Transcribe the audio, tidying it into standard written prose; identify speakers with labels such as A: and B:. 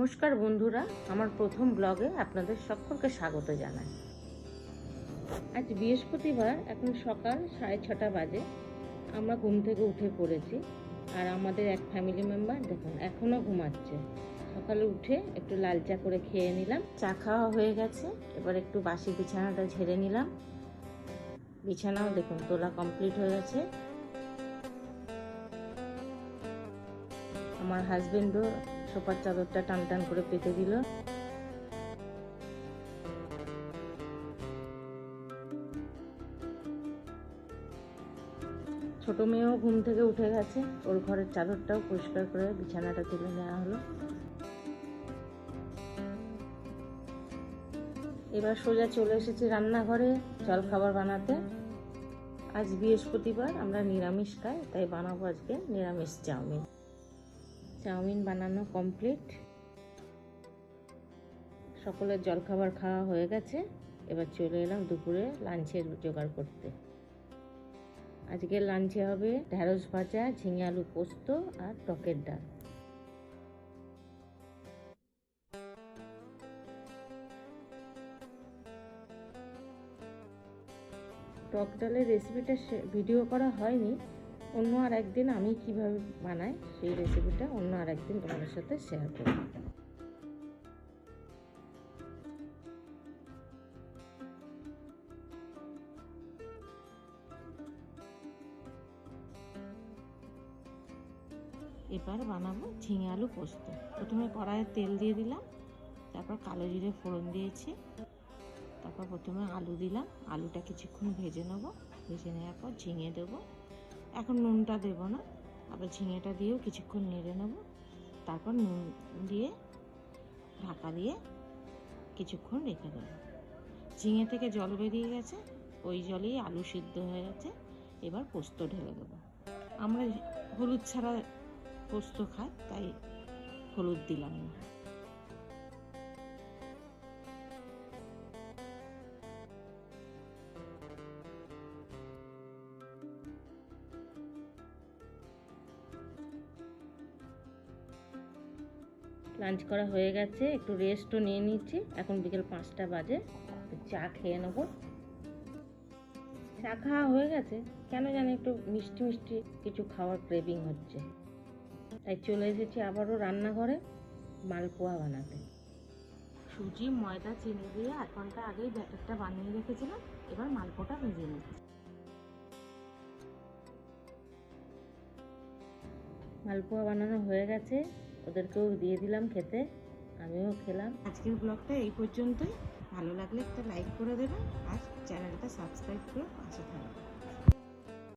A: নমস্কার বন্ধুরা, আমার প্রথম ব্লগে আপনাদের সকলকে স্বাগত জানাই। আজ বৃহস্পতিবার, এখন সকাল 6:30 বাজে। আমরা ঘুম থেকে উঠে পড়েছি, আর আমাদের এক ফ্যামিলি মেম্বার দেখুন এখনও ঘুমাচ্ছে। সকালে উঠে একটু লাল চা করে খেয়ে নিলাম, চা খাওয়া হয়ে গেছে। এবার একটু বাসি বিছানাটা ঝেড়ে নিলাম। বিছানাও দেখুন তোলা কমপ্লিট হয়ে গেছে। আমার হাজবেন্ডও সোফার চাদরটা টান টান করে পেতে দিল। ছোট মেয়েও ঘুম থেকে উঠে গেছে, ওর ঘরের চাদরটাও পরিষ্কার করে বিছানাটা তুলে নেওয়া হলো। এবার সোজা চলে এসেছি রান্নাঘরে জলখাবার বানাতে। আজ বৃহস্পতিবার, আমরা নিরামিষ খাই, তাই বানাবো আজকে নিরামিষ চাউমিন। চাউমিন বানানো কমপ্লিট, সকলের জলখাবার খাওয়া হয়ে গেছে। এবার চলে এলাম দুপুরে লাঞ্চের জোগাড় করতে। আজকের লাঞ্চে হবে ঢেঁড়স ভাজা, ঝিঙে আলু পোস্ত আর টকের ডাল। টক ডালের রেসিপিটা ভিডিও করা হয়নি, অন্য আর একদিন আমি কিভাবে বানাই সেই রেসিপিটা অন্য আর একদিন তোমাদের সাথে শেয়ার করব। এবার বানাবো ঝিঙে আলু পোস্ত। প্রথমে কড়াইয়ে তেল দিয়ে দিলাম, তারপর কালো জিরে ফোড়ন দিয়েছি, তারপর প্রথমে আলু দিলাম। আলুটা কিছুক্ষণ ভেজে নেব, ভেজে নেওয়ার পর ঝিঙে দেবো। এখন নুনটা দেবো না, আবার ঝিঙেটা দিয়েও কিছুক্ষণ নেড়ে নেব। তারপর নুন দিয়ে ঢাকা দিয়ে কিছুক্ষণ রেখে দেবো। ঝিঙে থেকে জল বেরিয়ে গেছে, ওই জলেই আলু সিদ্ধ হয়ে গেছে। এবার পোস্ত ঢেলে দেবো। আমরা হলুদ ছাড়া পোস্ত খাই, তাই হলুদ দিলাম না। লাঞ্চ করা হয়ে গেছে, একটু রেস্টও নিয়ে নিচ্ছি। এখন বিকেল 5টা বাজে, চা খেয়ে নেবো। চা খাওয়া হয়ে গেছে, কেন জানি একটু মিষ্টি মিষ্টি কিছু খাওয়ার ক্রেভিং হচ্ছে, তাই চলে এসেছি আবারও রান্নাঘরে মালপোয়া বানাতে। সুজি, ময়দা, চিনি দিয়ে 8 ঘন্টা আগেই ব্যাটারটা বানিয়ে রেখেছিলাম। এবার মালপোয়াটা ভেজে নিচ্ছি। মালপোয়া বানানো হয়ে গেছে, ওদেরকেও দিয়ে দিলাম খেতে, আমিও খেলাম। আজকের ব্লগটা এই পর্যন্তই। ভালো লাগলে একটা লাইক করে দেবেন আর চ্যানেলটা সাবস্ক্রাইব করে পাশে থাকবেন।